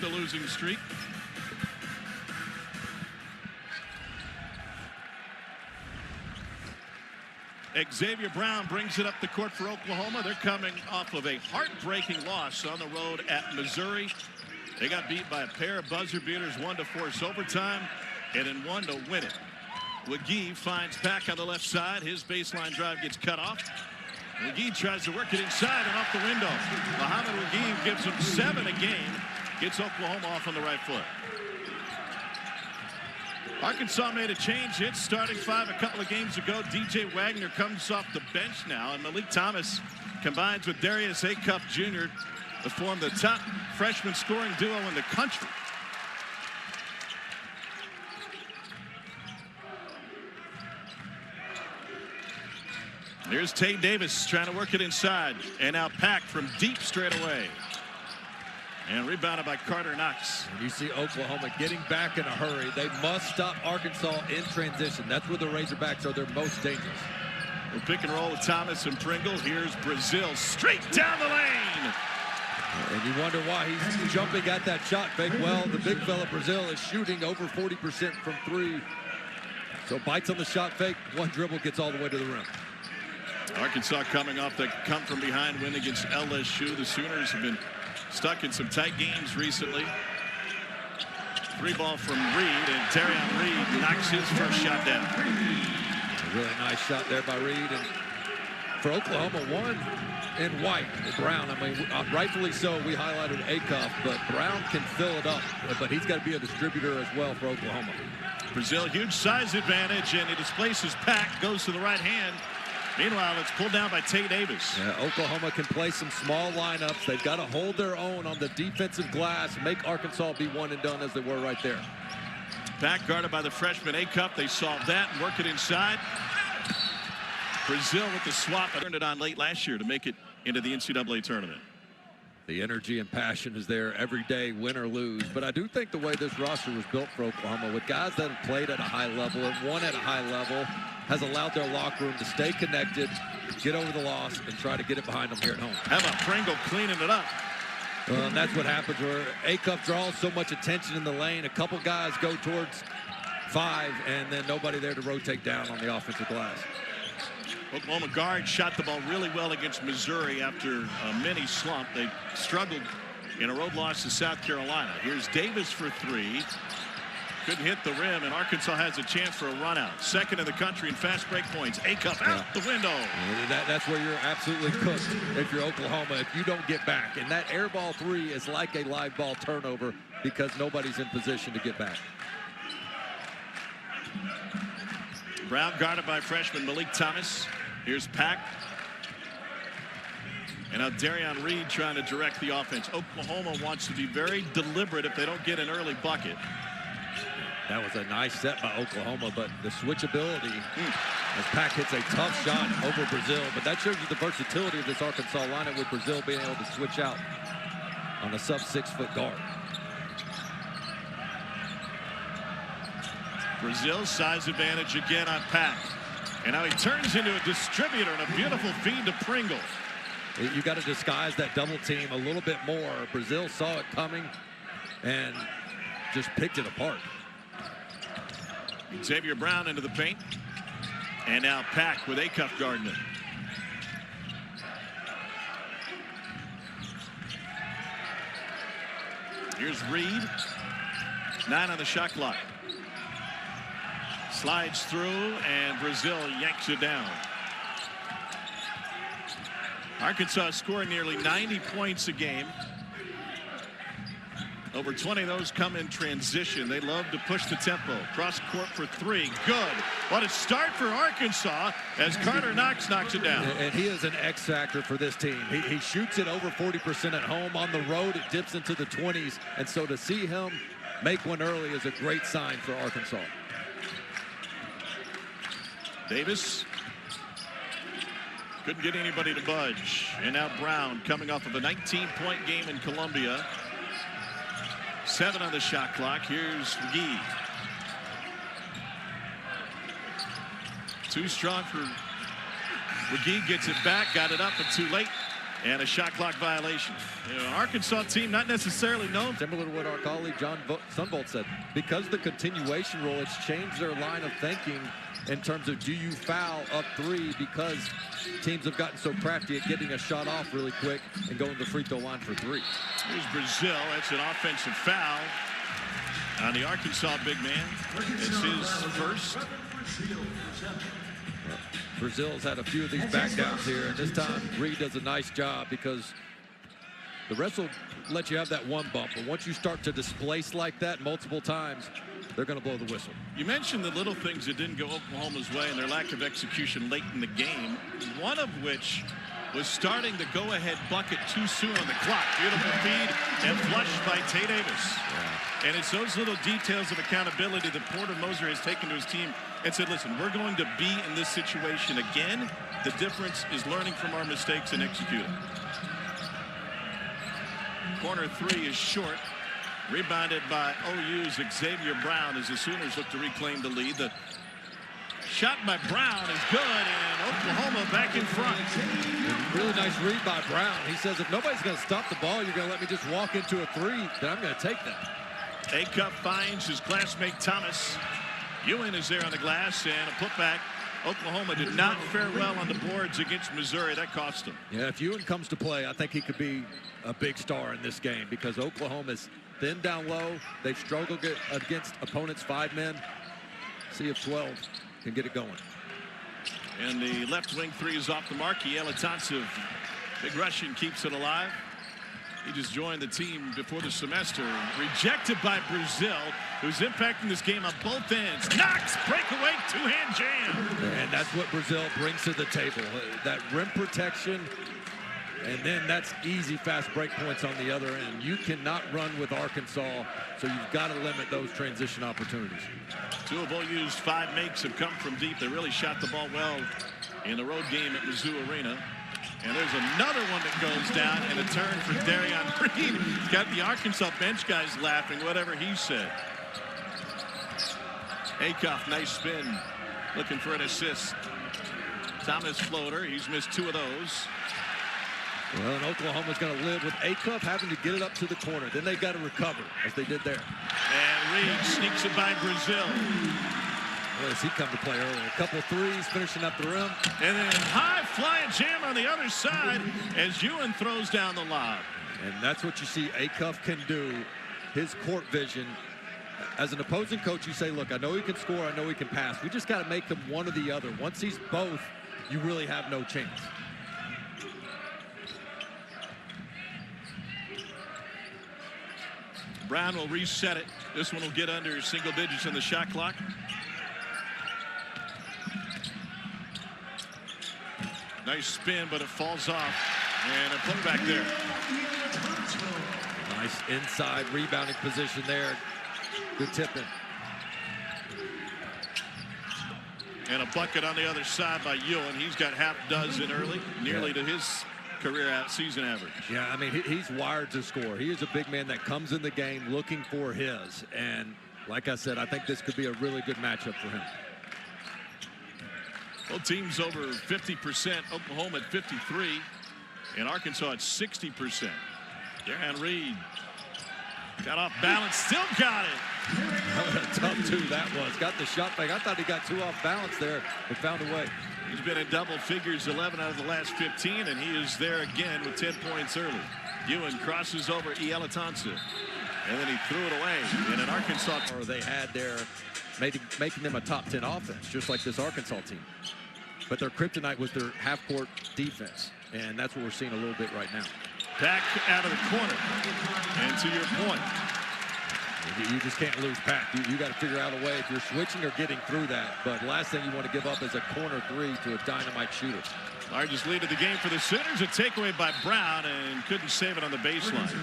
a losing streak. Xavier Brown brings it up the court for Oklahoma. They're coming off of a heartbreaking loss on the road at Missouri. They got beat by a pair of buzzer beaters, one to force overtime and then one to win it. McGee finds Pack on the left side. His baseline drive gets cut off. McGee tries to work it inside and off the window. Muhammad McGee gives him 7 a game. Gets Oklahoma off on the right foot. Arkansas made a change. It's starting 5 a couple of games ago. DJ Wagner comes off the bench now, and Malik Thomas combines with Darius Acuff Jr. to form the top freshman scoring duo in the country. Here's Tate Davis trying to work it inside, and now Pack from deep straight away. And rebounded by Carter Knox. And you see Oklahoma getting back in a hurry. They must stop Arkansas in transition. That's where the Razorbacks are their most dangerous. We'll pick and roll with Thomas and Pringle. Here's Brazile straight down the lane. And you wonder why he's jumping at that shot fake. Well, the big fella Brazile is shooting over 40% from 3. So bites on the shot fake. One dribble gets all the way to the rim. Arkansas coming off the come from behind win against LSU. The Sooners have been stuck in some tight games recently. 3-ball from Reed, and Darian Reed knocks his first shot down. A really nice shot there by Reed. And for Oklahoma, one in white. Brown, I mean, rightfully so, we highlighted Acuff, but Brown can fill it up. But he's got to be a distributor as well for Oklahoma. Brazile, huge size advantage, and he displaces Pack, goes to the right hand. Meanwhile, it's pulled down by Tate Davis. Yeah, Oklahoma can play some small lineups. They've got to hold their own on the defensive glass, make Arkansas be one and done as they were right there. Pack guarded by the freshman Acuff. They solve that and work it inside. Brazile with the swap. Turned it on late last year to make it into the NCAA tournament. The energy and passion is there every day, win or lose. But I do think the way this roster was built for Oklahoma, with guys that have played at a high level and won at a high level, has allowed their locker room to stay connected, get over the loss, and try to get it behind them here at home. How about Pringle cleaning it up? And that's what happens where Acuff draws so much attention in the lane. A couple guys go towards 5, and then nobody there to rotate down on the offensive glass. Oklahoma guard shot the ball really well against Missouri after a mini slump. They struggled in a road loss to South Carolina. Here's Davis for 3. Couldn't hit the rim, and Arkansas has a chance for a run out. Second in the country in fast break points. Acuff out the window. That's where you're absolutely cooked if you're Oklahoma, if you don't get back. And that air ball 3 is like a live ball turnover because nobody's in position to get back. Brown guarded by freshman Malik Thomas. Here's Pack. And now Darian Reed trying to direct the offense. Oklahoma wants to be very deliberate if they don't get an early bucket. That was a nice set by Oklahoma, but the switchability as Pack hits a tough shot over Brazile. But that shows you the versatility of this Arkansas lineup with Brazile being able to switch out on a sub-6-foot guard. Brazil's size advantage again on Pack. And now he turns into a distributor and a beautiful feed to Pringle. You got to disguise that double team a little bit more. Brazile saw it coming and just picked it apart. Xavier Brown into the paint. And now Pack with Acuff guarding it. Here's Reed. 9 on the shot clock. Slides through, and Brazile yanks it down. Arkansas scoring nearly 90 points a game. Over 20 of those come in transition. They love to push the tempo. Cross court for 3. Good. What a start for Arkansas as Carter Knox knocks it down. And he is an X factor for this team. He shoots it over 40% at home. On the road, it dips into the 20s. And so to see him make one early is a great sign for Arkansas. Davis couldn't get anybody to budge. And now Brown coming off of a 19-point game in Columbia. 7 on the shot clock. Here's McGee. Too strong for McGee. Gets it back. Got it up, but too late. And a shot clock violation. You know, an Arkansas team not necessarily known. Similar to what our colleague John Sunvolt said. Because the continuation rule, it's changed their line of thinking in terms of do you foul up 3, because teams have gotten so crafty at getting a shot off really quick and going to the free throw line for 3. Here's Brazile. That's an offensive foul on the Arkansas big man. It's his first. Brazile's had a few of these back downs here, and this time Reed does a nice job because the rest will let you have that one bump, but once you start to displace like that multiple times, they're going to blow the whistle. You mentioned the little things that didn't go Oklahoma's way and their lack of execution late in the game, one of which was starting the go-ahead bucket too soon on the clock. Beautiful feed and flushed by Tay Davis. Yeah. And it's those little details of accountability that Porter Moser has taken to his team and said, listen, we're going to be in this situation again. The difference is learning from our mistakes and executing. Corner 3 is short. Rebounded by OU's Xavier Brown as the Sooners look to reclaim the lead. The shot by Brown is good, and Oklahoma back in front. Really nice read by Brown. He says, if nobody's going to stop the ball, you're going to let me just walk into a 3, then I'm going to take that. Acuff finds his classmate Thomas. Ewan is there on the glass, and a putback. Oklahoma did not fare well on the boards against Missouri. That cost them. Yeah, if Ewan comes to play, I think he could be a big star in this game because Oklahoma's thin down low. They've struggled against opponents' 5 men. See if 12 can get it going. And the left wing 3 is off the mark. Yelatansev, big Russian, keeps it alive. He just joined the team before the semester. Rejected by Brazile, who's impacting this game on both ends. Knox, breakaway, 2-hand jam. And that's what Brazile brings to the table. That rim protection, and then that's easy, fast break points on the other end. You cannot run with Arkansas, so you've got to limit those transition opportunities. 2 of OU's 5 makes have come from deep. They really shot the ball well in the road game at Mizzou Arena. And there's another one that goes down, and a turn for Darion Reed. He's got the Arkansas bench guys laughing, whatever he said. Acuff, nice spin, looking for an assist. Thomas floater, he's missed 2 of those. Well, and Oklahoma's going to live with Acuff having to get it up to the corner. Then they've got to recover, as they did there. And Reed sneaks it by Brazile. Well, as he come to play early. A couple 3s, finishing up the rim. And then high flying jam on the other side as Ewan throws down the lob. And that's what you see Acuff can do. His court vision. As an opposing coach, you say, look, I know he can score, I know he can pass. We just got to make him one or the other. Once he's both, you really have no chance. Brown will reset it. This one will get under single digits in the shot clock. Nice spin, but it falls off. And a putback there. Nice inside rebounding position there. Good tipping. And a bucket on the other side by Ewan. He's got half dozen early, nearly to his career season average. Yeah, I mean, he's wired to score. He is a big man that comes in the game looking for his. And like I said, I think this could be a really good matchup for him. Both teams over 50%. Oklahoma at 53, and Arkansas at 60%. Darion Reed got off balance, still got it. What a tough 2 that was. Got the shot back. I thought he got 2 off balance there, but found a way. He's been in double figures 11 out of the last 15, and he is there again with 10 points early. Ewan crosses over Yelatansev, and then he threw it away. And an Arkansas, or they had their making them a top 10 offense, just like this Arkansas team. But their kryptonite was their half-court defense, and that's what we're seeing a little bit right now. Back out of the corner, and to your point, you just can't lose Pack. You got to figure out a way if you're switching or getting through that. But last thing you want to give up is a corner 3 to a dynamite shooter. Largest lead of the game for the Sooners. A takeaway by Brown, and couldn't save it on the baseline.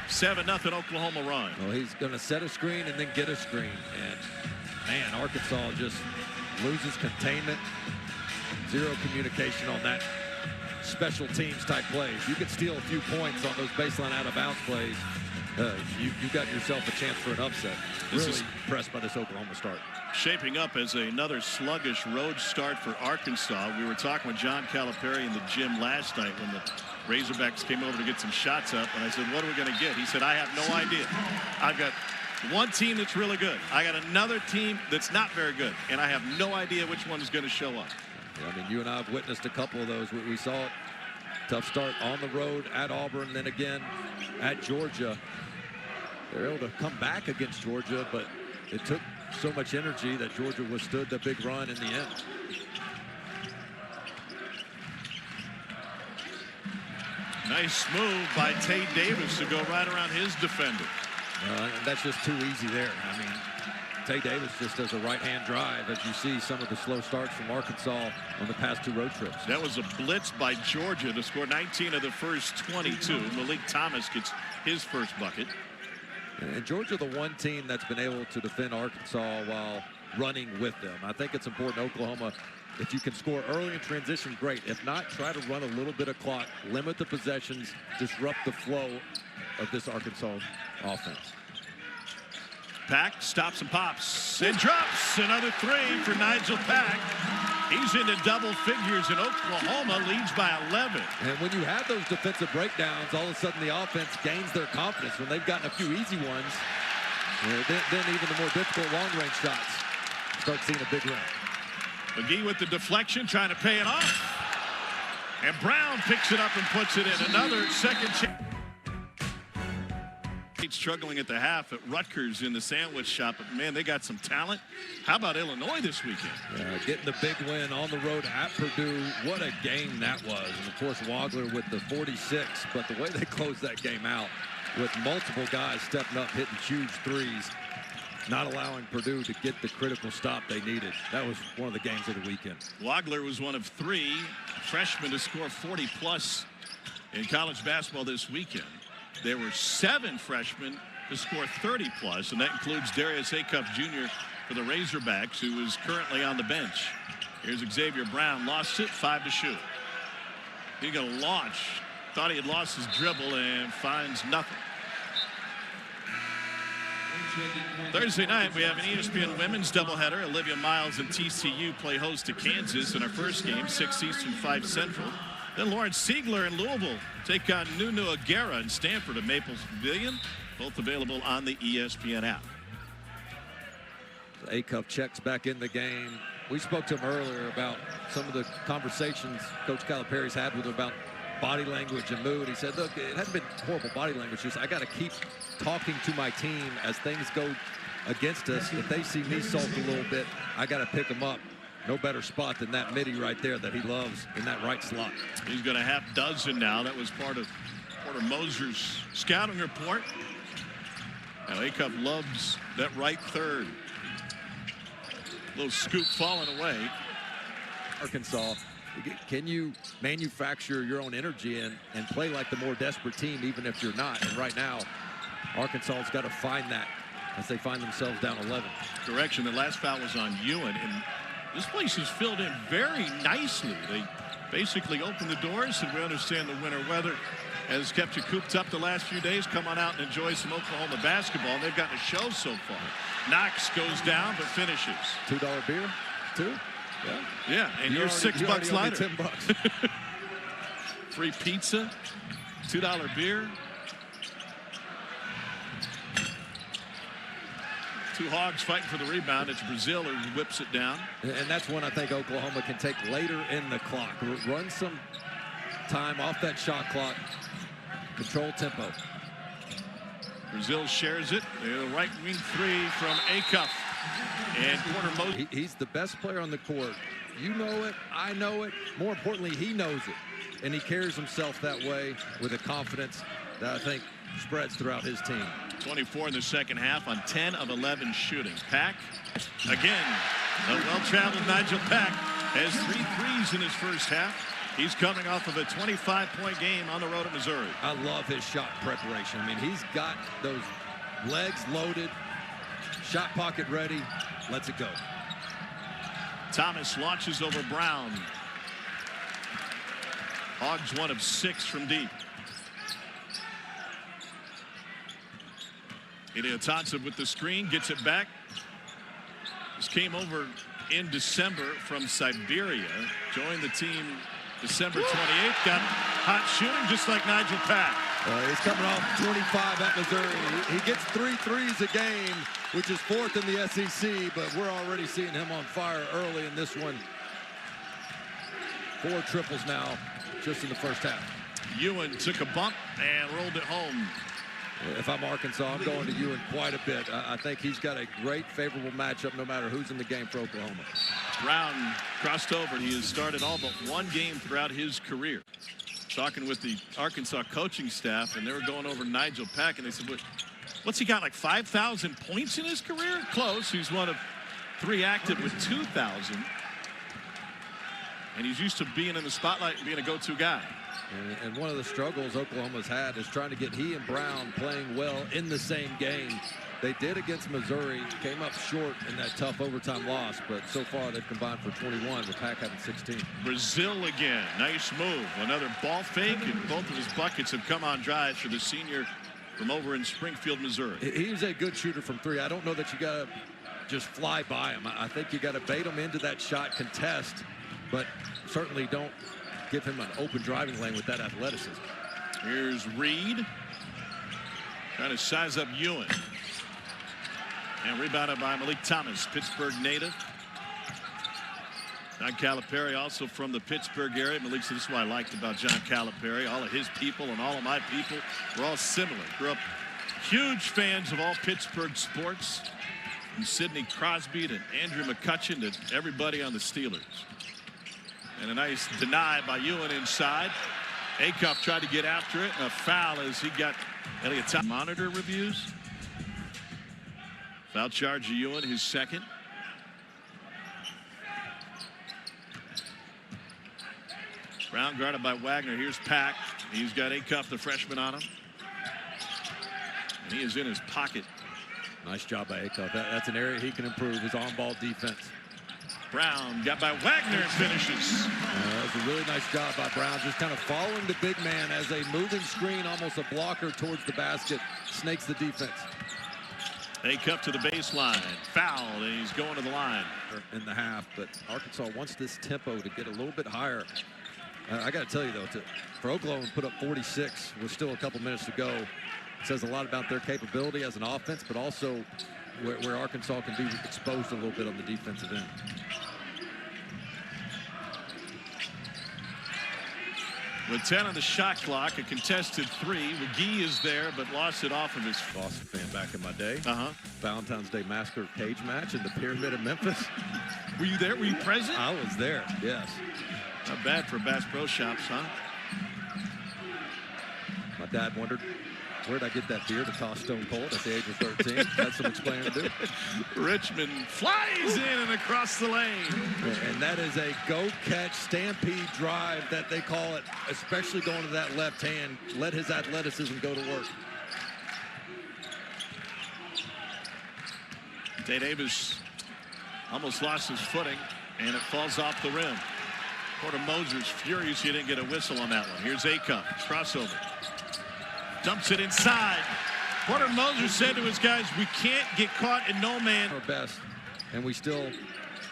7-0 Oklahoma run. Well, he's going to set a screen and then get a screen. And, man, Arkansas just loses containment. Zero communication on that special teams type plays. You can steal a few points on those baseline out-of-bounds plays. You got yourself a chance for an upset. Really impressed by this Oklahoma start. shaping up as another sluggish road start for Arkansas. We were talking with John Calipari in the gym last night when the Razorbacks came over to get some shots up, and I said, what are we going to get? He said, I have no idea. I've got one team that's really good. I got another team that's not very good, and I have no idea which one is going to show up. I mean, you and I have witnessed a couple of those. We saw it. Tough start on the road at Auburn, then again at Georgia. They're able to come back against Georgia, but it took so much energy that Georgia withstood the big run in the end. Nice move by Tate Davis to go right around his defender. And that's just too easy there. I mean, Tate Davis just does a right-hand drive, as you see some of the slow starts from Arkansas on the past 2 road trips. That was a blitz by Georgia to score 19 of the first 22. Malik Thomas gets his first bucket. And Georgia, the one team that's been able to defend Arkansas while running with them. I think it's important, Oklahoma, if you can score early in transition, great. If not, try to run a little bit of clock, limit the possessions, disrupt the flow of this Arkansas offense. Pack stops and pops and drops another 3 for Nigel Pack. He's into double figures, and Oklahoma leads by 11. And when you have those defensive breakdowns, all of a sudden the offense gains their confidence. When they've gotten a few easy ones, then even the more difficult long-range shots start seeing a big run. McGee with the deflection, trying to pay it off. And Brown picks it up and puts it in. Another second chance. Struggling at the half at Rutgers in the sandwich shop, but man, they got some talent. How about Illinois this weekend? Getting the big win on the road at Purdue. What a game that was. And of course, Wagler with the 46, but the way they closed that game out with multiple guys stepping up, hitting huge threes, not allowing Purdue to get the critical stop they needed. That was one of the games of the weekend. Wagler was one of 3 freshmen to score 40+ in college basketball this weekend. There were 7 freshmen to score 30+, and that includes Darius Acuff Jr. for the Razorbacks, who is currently on the bench. Here's Xavier Brown, lost it, 5 to shoot. He's going to launch. Thought he had lost his dribble and finds nothing. Thursday night, we have an ESPN women's doubleheader. Olivia Miles and TCU play host to Kansas in our first game, 6 Eastern, 5 Central. Then Lawrence Siegler in Louisville take on Nunu Aguera in Stanford at Maples Pavilion. Both available on the ESPN app. Acuff checks back in the game. We spoke to him earlier about some of the conversations Coach Calipari's had with him about body language and mood. He said, look, it hasn't been horrible body language. Just I got to keep talking to my team as things go against us. If they see me sulk a little bit, I got to pick them up. No better spot than that midi right there that he loves in that right slot. He's got a half dozen now. That was part of Porter Moser's scouting report. Now Acuff loves that right third. Little scoop falling away. Arkansas, can you manufacture your own energy and play like the more desperate team even if you're not? And right now, Arkansas's got to find that as they find themselves down 11. Correction, the last foul was on Ewan, and this place is filled in very nicely. They basically opened the doors, and we understand the winter weather has kept you cooped up the last few days. Come on out and enjoy some Oklahoma basketball. And they've gotten a show so far. Knox goes down but finishes. $2 beer? 2? Yeah. Yeah, and you're $6 lighter. $10. Free pizza, $2 beer. 2 Hogs fighting for the rebound. It's Brazile who whips it down. And that's one I think Oklahoma can take later in the clock. Run some time off that shot clock. Control tempo. Brazile shares it. The right wing 3 from Acuff. And corner Moser. He's the best player on the court. You know it. I know it. More importantly, he knows it. And he carries himself that way with a confidence that I think spreads throughout his team. 24 in the second half on 10 of 11 shooting. Pack again. The well-traveled Nigel Pack has 3 threes in his first half. He's coming off of a 25-point game on the road at Missouri. I love his shot preparation. I mean, he's got those legs loaded, shot pocket ready, lets it go. Thomas launches over Brown. Hogs 1 of 6 from deep. Ilya Thompson with the screen, gets it back. Just came over in December from Siberia. Joined the team December 28th. Got hot shooting just like Nigel Pack. He's coming off 25 at Missouri. He gets 3 threes a game, which is 4th in the SEC, but we're already seeing him on fire early in this one. 4 triples now just in the first half. Ewan took a bump and rolled it home. If I'm Arkansas, I'm going to Ewan quite a bit. I think he's got a great favorable matchup no matter who's in the game for Oklahoma. Brown crossed over. He has started all but 1 game throughout his career. Talking with the Arkansas coaching staff, and they were going over Nigel Pack, and they said, what's he got, like 5,000 points in his career? Close. He's one of 3 active with 2,000. And he's used to being in the spotlight and being a go-to guy. And one of the struggles Oklahoma's had is trying to get he and Brown playing well in the same game. They did against Missouri, came up short in that tough overtime loss, but so far they've combined for 21, with Pack having 16. Brazile again, nice move. Another ball fake, and both of his buckets have come on drive for the senior from over in Springfield, Missouri. He's a good shooter from 3. I don't know that you got to just fly by him. I think you got to bait him into that shot contest, but certainly don't give him an open driving lane with that athleticism. Here's Reed trying to size up Ewan. And rebounded by Malik Thomas, Pittsburgh native. John Calipari also from the Pittsburgh area. Malik said, this is what I liked about John Calipari. All of his people and all of my people were all similar. Grew up huge fans of all Pittsburgh sports. From Sidney Crosby to Andrew McCutcheon to everybody on the Steelers. And a nice deny by Ewan inside. Acuff tried to get after it, and a foul as he got Elliott Thomas. Monitor reviews. Foul charge to Ewan, his second. Brown guarded by Wagner. Here's Pack. He's got Acuff, the freshman, on him. And he is in his pocket. Nice job by Acuff. That's an area he can improve, his on-ball defense. Brown got by Wagner and finishes. That was a really nice job by Brown, just kind of following the big man as a moving screen, almost a blocker towards the basket, snakes the defense. Acuff to the baseline, foul, and he's going to the line. In the half, but Arkansas wants this tempo to get a little bit higher. I got to tell you, though, for Oklahoma to put up 46 with still a couple minutes to go, it says a lot about their capability as an offense, but also where Arkansas can be exposed a little bit on the defensive end. With 10 on the shot clock, a contested 3. McGee is there, but lost it off of his. Boston fan back in my day. Valentine's Day Massacre cage match in the Pyramid of Memphis. Were you there? Were you present? I was there, yes. Not bad for Bass Pro Shops, huh? My dad wondered, where'd I get that beer to toss Stone Cold at the age of 13? Had some explaining to do. Richmond flies in and across the lane. And that is a go-catch stampede drive that they call it, especially going to that left hand. Let his athleticism go to work. Tay Davis almost lost his footing, and it falls off the rim. Porter Moser's furious he didn't get a whistle on that one. Here's Acuff, crossover. Dumps it inside. Porter Moser said to his guys, we can't get caught in no man. Our best, and we still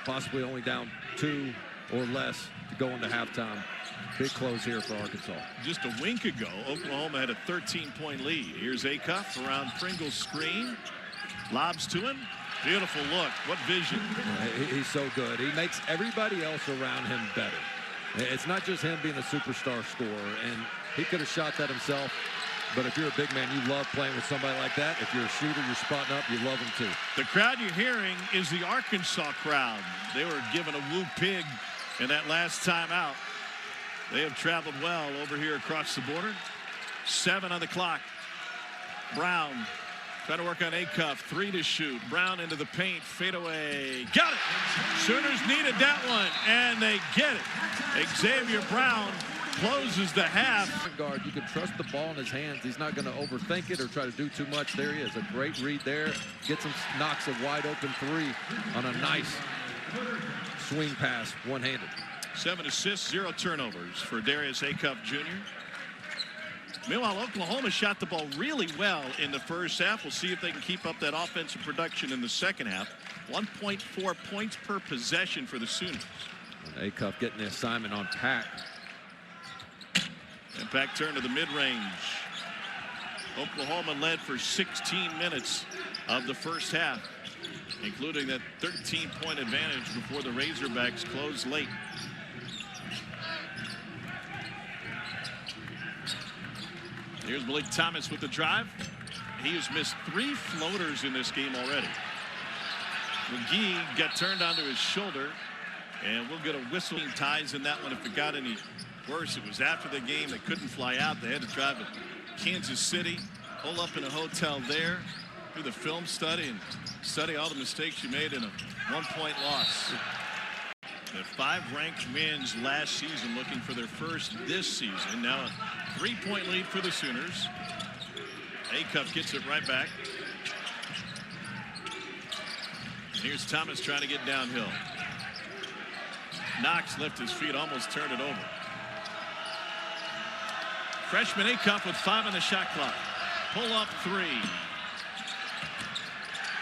possibly only down 2 or less to go into halftime. Big close here for Arkansas. Just a wink ago, Oklahoma had a 13-point lead. Here's Acuff around Pringle's screen. Lobs to him. Beautiful look. What vision. He's so good. He makes everybody else around him better. It's not just him being a superstar scorer, and he could have shot that himself. But if you're a big man, you love playing with somebody like that. If you're a shooter, you're spotting up, you love him too. The crowd you're hearing is the Arkansas crowd. They were given a woo pig in that last time out. They have traveled well over here across the border. 7 on the clock. Brown trying to work on Acuff. 3 to shoot. Brown into the paint. Fade away. Got it. Sooners needed that one, and they get it. Xavier Brown closes the half. Guard, you can trust the ball in his hands. He's not going to overthink it or try to do too much. There he is. A great read there. Gets him, knocks a wide open 3 on a nice swing pass, one-handed. 7 assists, 0 turnovers for Darius Acuff Jr. Meanwhile, Oklahoma shot the ball really well in the first half. We'll see if they can keep up that offensive production in the second half. 1.4 points per possession for the Sooners. And Acuff getting the assignment on Pack. And Pack turned to the mid-range. Oklahoma led for 16 minutes of the first half, including that 13-point advantage before the Razorbacks closed late. Here's Malik Thomas with the drive. He has missed 3 floaters in this game already. McGee got turned onto his shoulder, and we'll get a whistle. Ties in that one. If it got any worse, it was after the game. They couldn't fly out. They had to drive to Kansas City, pull up in a hotel there, do the film study, and study all the mistakes you made in a 1-point loss. The 5 ranked wins last season, looking for their first this season. Now a 3-point lead for the Sooners. Acuff gets it right back. And here's Thomas trying to get downhill. Knox left his feet, almost turned it over. Freshman Acuff with 5 on the shot clock. Pull up 3.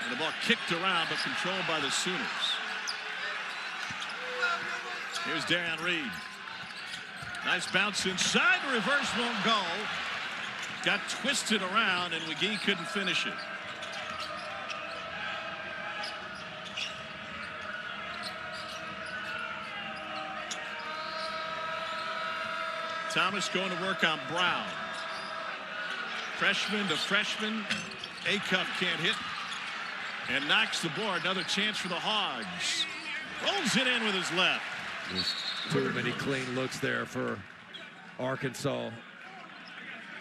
And the ball kicked around, but controlled by the Sooners. Here's Darian Reed. Nice bounce inside. The reverse won't go. Got twisted around, and McGee couldn't finish it. Thomas going to work on Brown. Freshman to freshman. Acuff can't hit. And knocks the board. Another chance for the Hogs. Rolls it in with his left. There's too many clean looks there for Arkansas.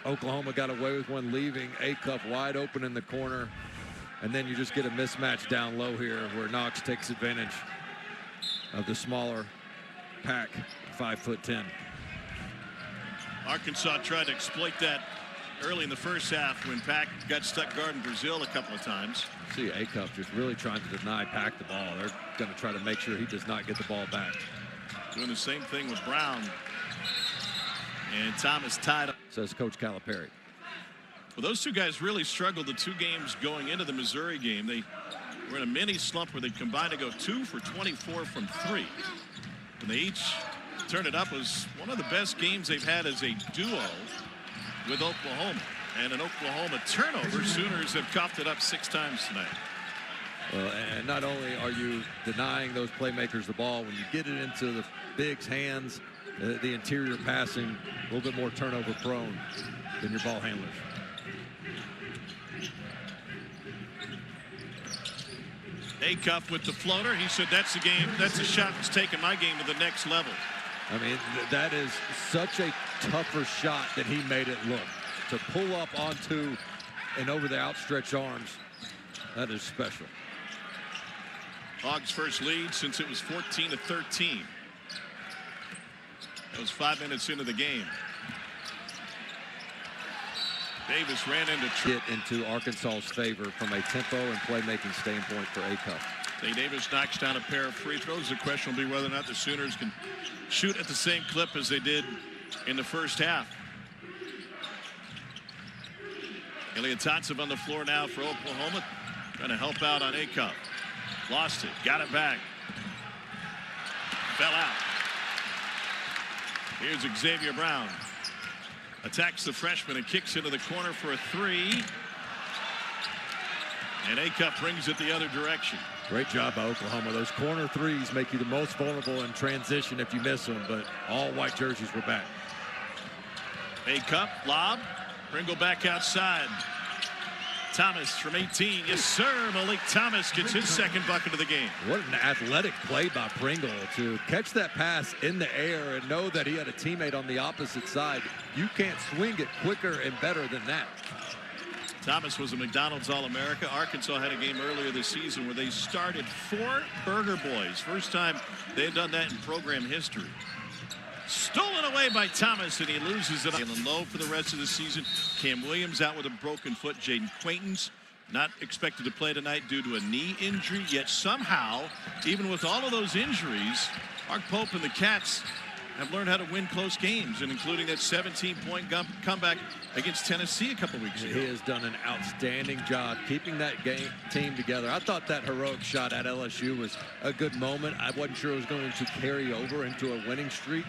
Oklahoma got away with one, leaving Acuff wide open in the corner. And then you just get a mismatch down low here where Knox takes advantage of the smaller Pack, 5'10". Arkansas tried to exploit that early in the first half when Pack got stuck guarding Brazile a couple of times. See Acuff just really trying to deny Pack the ball. They're going to try to make sure he does not get the ball back. Doing the same thing with Brown. And Thomas tied up. Says Coach Calipari. Well, those two guys really struggled the 2 games going into the Missouri game. They were in a mini slump where they combined to go 2 for 24 from 3. And they each turned it up. It was one of the best games they've had as a duo with Oklahoma. And an Oklahoma turnover. Sooners have coughed it up 6 times tonight. Well, and not only are you denying those playmakers the ball, when you get it into the bigs' hands, the interior passing a little bit more turnover prone than your ball handlers. Acuff with the floater. He said that's the game. That's a shot that's taking my game to the next level. I mean, that is such a tougher shot than he made it look. To pull up onto and over the outstretched arms, that is special. Hogs' first lead since it was 14-13. That was 5 minutes into the game. Davis ran into Arkansas's favor from a tempo and playmaking standpoint for Acuff. Davis knocks down a pair of free throws. The question will be whether or not the Sooners can shoot at the same clip as they did in the first half. Elliott Totsov on the floor now for Oklahoma, trying to help out on Acuff. Lost it, got it back. Fell out. Here's Xavier Brown. Attacks the freshman and kicks into the corner for a 3. And Acuff brings it the other direction. Great job by Oklahoma. Those corner threes make you the most vulnerable in transition if you miss them, but all white jerseys were back. Acuff, lob. Pringle back outside. Thomas from 18. Yes, sir. Malik Thomas gets his second bucket of the game. What an athletic play by Pringle to catch that pass in the air and know that he had a teammate on the opposite side. You can't swing it quicker and better than that. Thomas was a McDonald's All-America. Arkansas had a game earlier this season where they started 4 Burger Boys. First time they had done that in program history. Stolen away by Thomas, and he loses it. Feeling low for the rest of the season. Cam Williams out with a broken foot. Jaden Quaintance not expected to play tonight due to a knee injury. Yet somehow, even with all of those injuries, Mark Pope and the Cats have learned how to win close games, and including that 17-point comeback against Tennessee a couple weeks ago. He has done an outstanding job keeping that team together. I thought that heroic shot at LSU was a good moment. I wasn't sure it was going to carry over into a winning streak,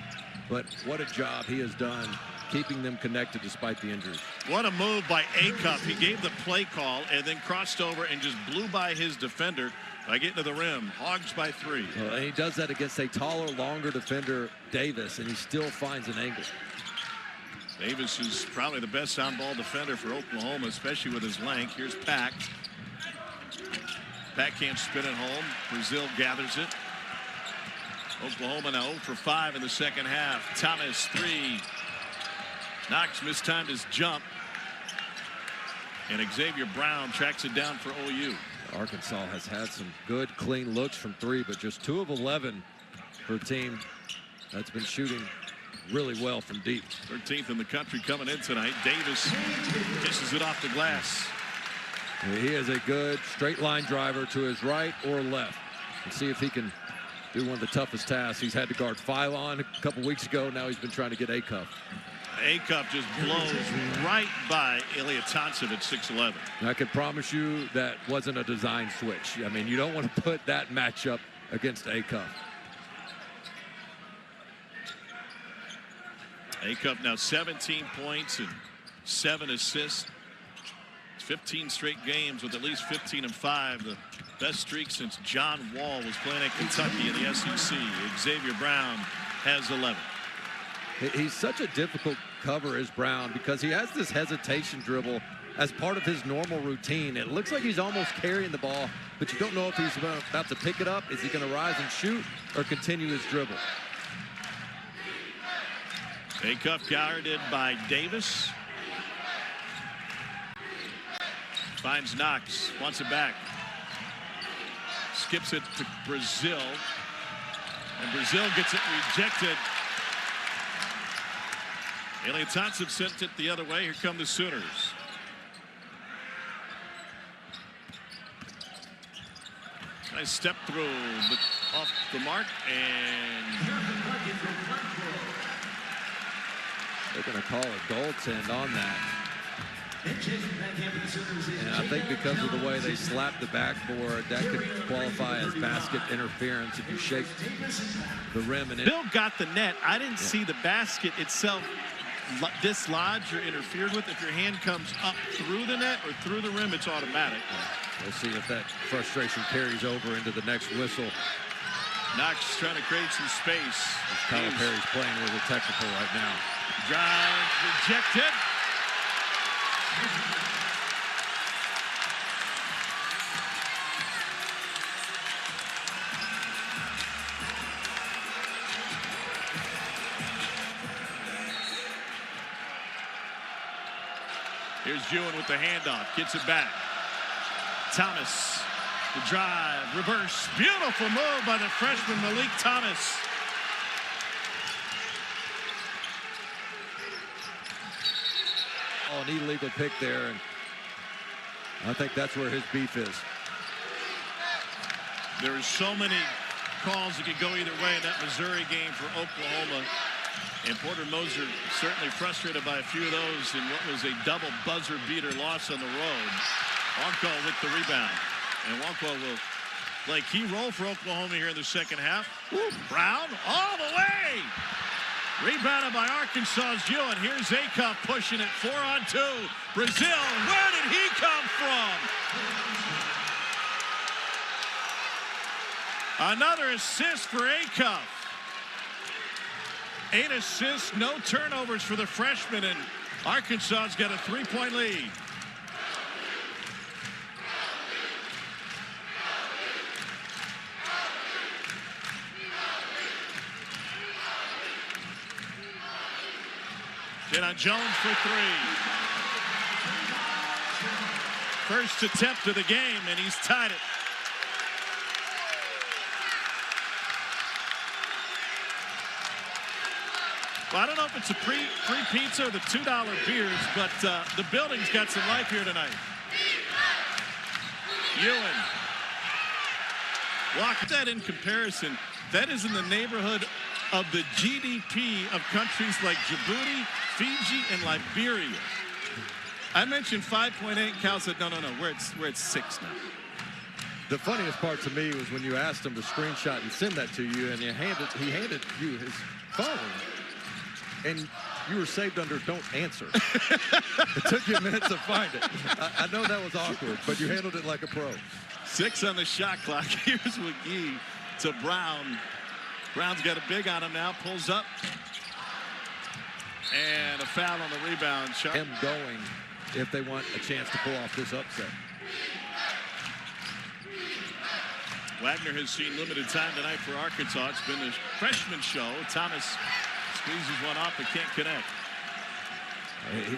but what a job he has done keeping them connected despite the injuries. What a move by Acuff. He gave the play call and then crossed over and just blew by his defender by getting to the rim. Hogs by 3. Well, and he does that against a taller, longer defender, Davis, and he still finds an angle. Davis is probably the best on-ball defender for Oklahoma, especially with his length. Here's Pack. Pack can't spin it home. Brazile gathers it. Oklahoma now 0 for 5 in the second half. Thomas 3. Knox mistimed his jump. And Xavier Brown tracks it down for OU. Arkansas has had some good, clean looks from 3, but just 2 of 11 for a team that's been shooting really well from deep. 13th in the country coming in tonight. Davis kisses it off the glass. He is a good straight line driver to his right or left. Let's see if he can do one of the toughest tasks. He's had to guard Phylon a couple weeks ago. Now he's been trying to get Acuff. Acuff just blows right by Ilya Thompson at 6'11". I can promise you that wasn't a design switch. I mean, you don't want to put that matchup against Acuff. Acuff now 17 points and 7 assists. 15 straight games with at least 15 and 5. The best streak since John Wall was playing at Kentucky in the SEC. Xavier Brown has 11. He's such a difficult cover as Brown because he has this hesitation dribble as part of his normal routine. It looks like he's almost carrying the ball, but you don't know if he's about to pick it up. Is he going to rise and shoot or continue his dribble? Acuff guarded by Davis. Finds Knox, wants it back. Skips it to Brazile. And Brazile gets it rejected. Ilya Thompson sent it the other way. Here come the Sooners. Nice step through, but off the mark, and they're going to call a goaltend on that. And I think because of the way they slapped the backboard, that could qualify as basket interference if you shake the rim. And Bill got the net. I didn't see the basket itself dislodged or interfered with. If your hand comes up through the net or through the rim, it's automatic. We'll see if that frustration carries over into the next whistle. Knox trying to create some space. Tyler Perry's playing with a technical right now. Drive rejected. Here's Ewan with the handoff. Gets it back. Thomas. The drive. Reverse. Beautiful move by the freshman Malik Thomas. Oh, an illegal pick there. And I think that's where his beef is. There are so many calls that could go either way in that Missouri game for Oklahoma. And Porter Moser certainly frustrated by a few of those in what was a double buzzer beater loss on the road. Wonko with the rebound. And Wonko will play key role for Oklahoma here in the second half. Brown all the way. Rebounded by Arkansas's Ewan. Here's Acuff pushing it 4-on-2. Brazile, where did he come from? Another assist for Acuff. 8 assists, no turnovers for the freshman, and Arkansas's got a 3-point lead. On Jones for 3. First attempt of the game, and he's tied it. Well, I don't know if it's a free pizza or the $2 beers, but the building's got some life here tonight. Ewan. Walk that in comparison. That is in the neighborhood of the GDP of countries like Djibouti, Fiji, and Liberia. I mentioned 5.8. Cal said, no, we're at 6 now. The funniest part to me was when you asked him to screenshot and send that to you, and he handed you his phone, and you were saved under "Don't answer." It took you a minute to find it. I know that was awkward, but you handled it like a pro. 6 on the shot clock. Here's McGee to Brown. Brown's got a big on him now. Pulls up. And a foul on the rebound. Shot. Him going if they want a chance to pull off this upset. Wagner has seen limited time tonight for Arkansas. It's been a freshman show. Thomas squeezes one off but can't connect.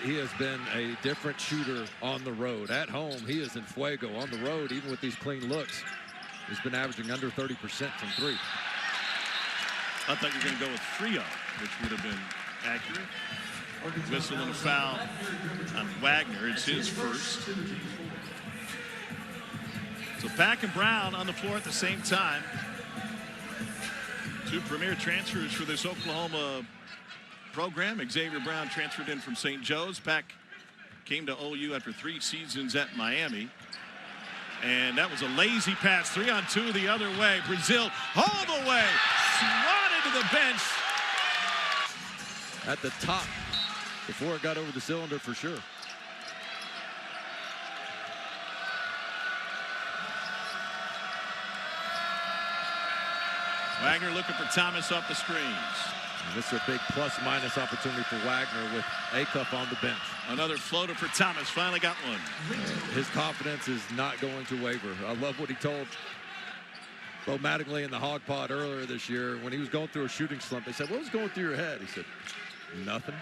He has been a different shooter on the road. At home, he is in fuego. On the road, even with these clean looks, he's been averaging under 30% from 3. I thought you were going to go with Frio, which would have been accurate. Whistle and a foul on Wagner. It's his first. So Pack and Brown on the floor at the same time. 2 premier transfers for this Oklahoma program. Xavier Brown transferred in from St. Joe's. Pack came to OU after 3 seasons at Miami. And that was a lazy pass. 3-on-2 the other way. Brazile all the way. Swatted to the bench. At the top before it got over the cylinder for sure. Wagner looking for Thomas off the screens. And this is a big plus-minus opportunity for Wagner with Acuff on the bench. Another floater for Thomas. Finally got one. His confidence is not going to waver. I love what he told Bo Mattingly in the Hog Pod earlier this year. When he was going through a shooting slump, they said, "What was going through your head?" He said, "Nothing."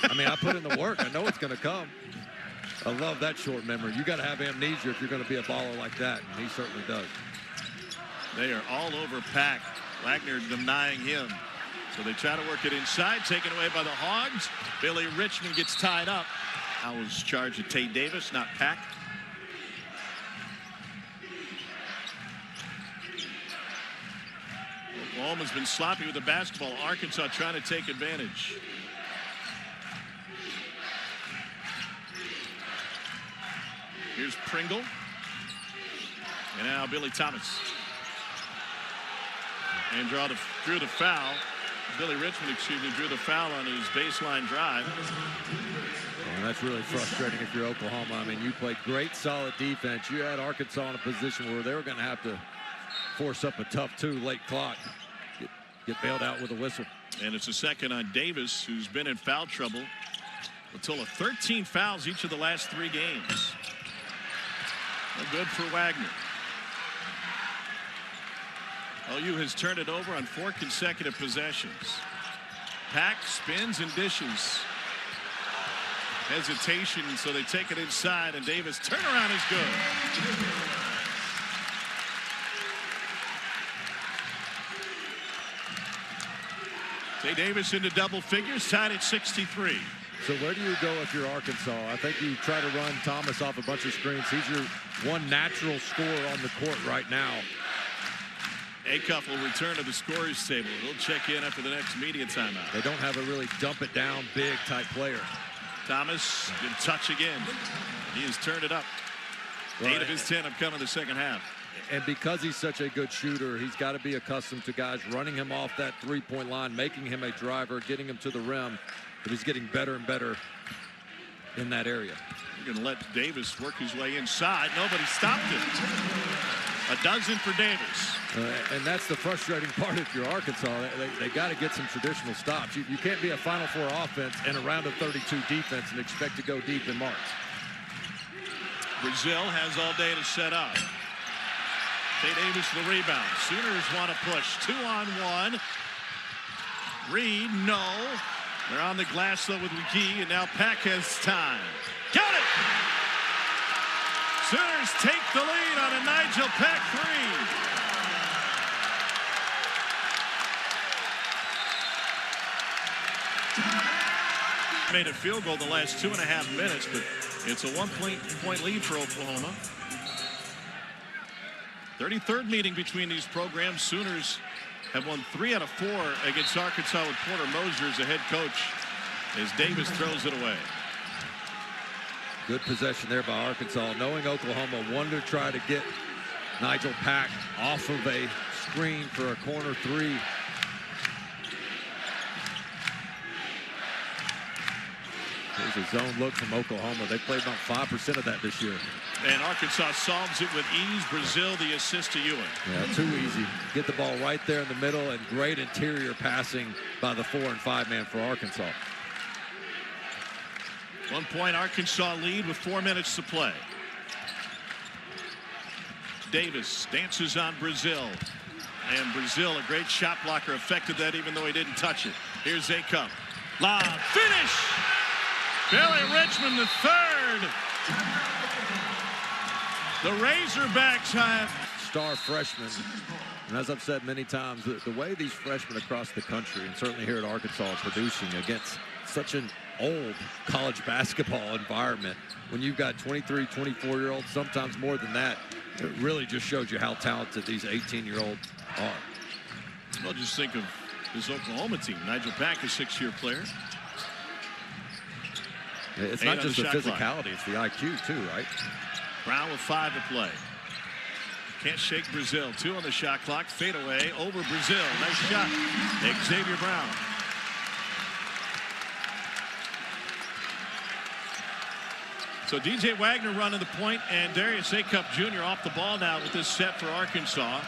I mean, I put in the work. I know it's going to come. I love that short memory. You got to have amnesia if you're going to be a baller like that, and he certainly does. They are all over Pack. Wagner denying him. So they try to work it inside, taken away by the Hogs. Billy Richmond gets tied up. I was charged with Tate Davis, not Pack. Oklahoma's been sloppy with the basketball. Arkansas trying to take advantage. Here's Pringle. And now Billy Thomas. And drew the foul. Billy Richmond, excuse me, drew the foul on his baseline drive. And that's really frustrating if you're Oklahoma. I mean, you played great, solid defense. You had Arkansas in a position where they were going to have to force up a tough 2 late clock. Get bailed out with a whistle. And it's a second on Davis, who's been in foul trouble. Until 13 fouls each of the last 3 games. No good for Wagner. OU has turned it over on 4 consecutive possessions. Pack spins and dishes. Hesitation, so they take it inside, and Davis turnaround is good. Tay Davis into double figures, tied at 63. So where do you go if you're Arkansas? I think you try to run Thomas off a bunch of screens. He's your one natural scorer on the court right now. Acuff will return to the scorers table. He'll check in after the next media timeout. They don't have a really dump it down big type player. Thomas, good touch again. He has turned it up. Well, 8 of his 10 have come in the second half. And because he's such a good shooter, he's got to be accustomed to guys running him off that 3-point line, making him a driver, getting him to the rim. But he's getting better and better in that area. You're going to let Davis work his way inside. Nobody stopped him. A dozen for Davis. And that's the frustrating part if you're Arkansas. They got to get some traditional stops. You can't be a Final Four offense and a round of 32 defense and expect to go deep in March. Brazile has all day to set up. Tay Davis the rebound. Sooners want to push. 2-on-1. Reed, no. They're on the glass though with McGee, and now Pack has time. Got it! Sooners take the lead on a Nigel Pack 3. Made a field goal the last 2.5 minutes, but it's a 1-point lead for Oklahoma. 33rd meeting between these programs. Sooners have won 3 out of 4 against Arkansas with Porter Moser as the head coach as Davis throws it away. Good possession there by Arkansas, knowing Oklahoma wanted to try to get Nigel Pack off of a screen for a corner 3. There's a zone look from Oklahoma. They played about 5% of that this year. And Arkansas solves it with ease. Brazile the assist to Ewing. Yeah, too easy. Get the ball right there in the middle, and great interior passing by the 4- and 5-man for Arkansas. 1 point Arkansas lead with 4 minutes to play. Davis dances on Brazile. And Brazile, a great shot blocker, affected that even though he didn't touch it. Here's Acup. Lob. Finish! Billy Richmond the third. The Razorbacks have star freshman. And as I've said many times, the way these freshmen across the country, and certainly here at Arkansas, are producing against such an old college basketball environment, when you've got 23, 24-year-olds, sometimes more than that, it really just shows you how talented these 18-year-olds are. Well, just think of this Oklahoma team. Nigel Pack, a 6-year player. It's not just the physicality, it's the IQ too, right? Brown with 5 to play. Can't shake Brazile. 2 on the shot clock. Fade away over Brazile. Nice shot. Xavier Brown. So DJ Wagner running the point, and Darius Acup Jr. off the ball now with this set for Arkansas.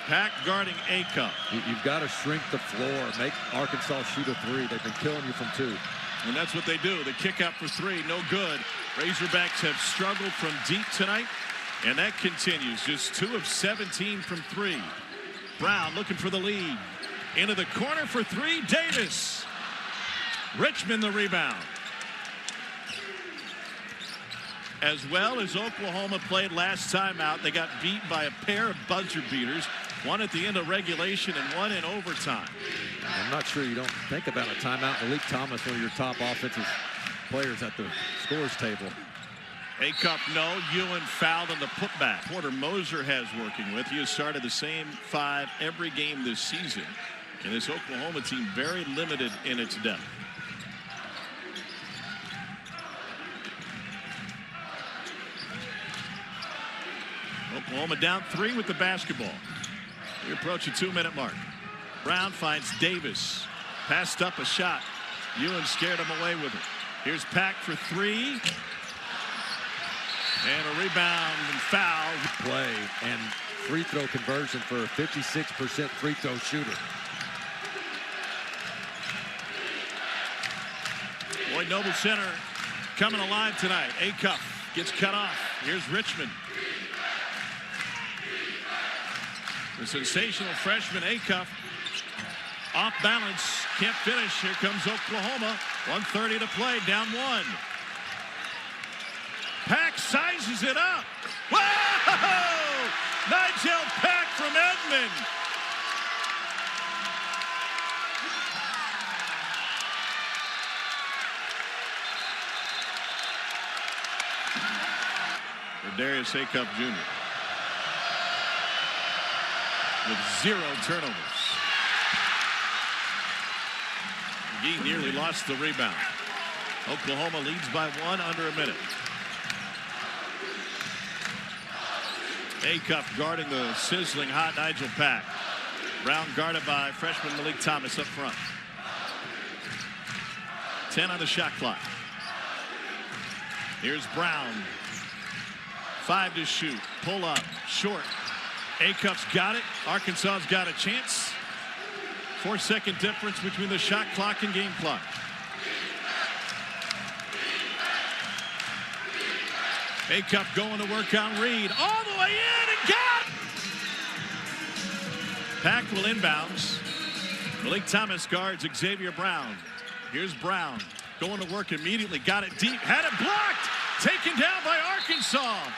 Pack guarding Acup. You've got to shrink the floor, make Arkansas shoot a 3. They've been killing you from 2. And that's what they do. The kick out for 3, no good. Razorbacks have struggled from deep tonight, and that continues. Just 2 of 17 from 3. Brown looking for the lead. Into the corner for 3, Davis. Richmond the rebound. As well as Oklahoma played last time out, they got beat by a pair of buzzer beaters. 1 at the end of regulation and 1 in overtime. I'm not sure you don't think about a timeout. Malik Thomas, one of your top offensive players at the scores table. Acup, no. Ewing fouled on the putback. Porter Moser has working with. He has started the same 5 every game this season. And this Oklahoma team very limited in its depth. Oklahoma down 3 with the basketball. We approach the 2-minute mark. Brown finds Davis. Passed up a shot. Ewing scared him away with it. Here's Pack for 3. And a rebound and foul. Play and free throw conversion for a 56% free throw shooter. Boyd Noble Center coming alive tonight. Acup gets cut off. Here's Richmond. The sensational freshman Acup off balance, can't finish. Here comes Oklahoma. 1:30 to play, down 1. Pack sizes it up. Whoa! Nigel Pack from Edmond. For Darius Acup Jr. with 0 turnovers. McGee nearly lost the rebound. Oklahoma leads by 1 under a minute. Acup guarding the sizzling hot Nigel Pack. Brown guarded by freshman Malik Thomas up front. 10 on the shot clock. Here's Brown. 5 to shoot. Pull up. Short. Acup's got it. Arkansas's got a chance. 4-second difference between the shot clock and game clock. Acup going to work on Reed. All the way in and got it! Pack will inbounds. Malik Thomas guards Xavier Brown. Here's Brown going to work immediately. Got it deep. Had it blocked. Taken down by Arkansas.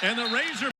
And the Razor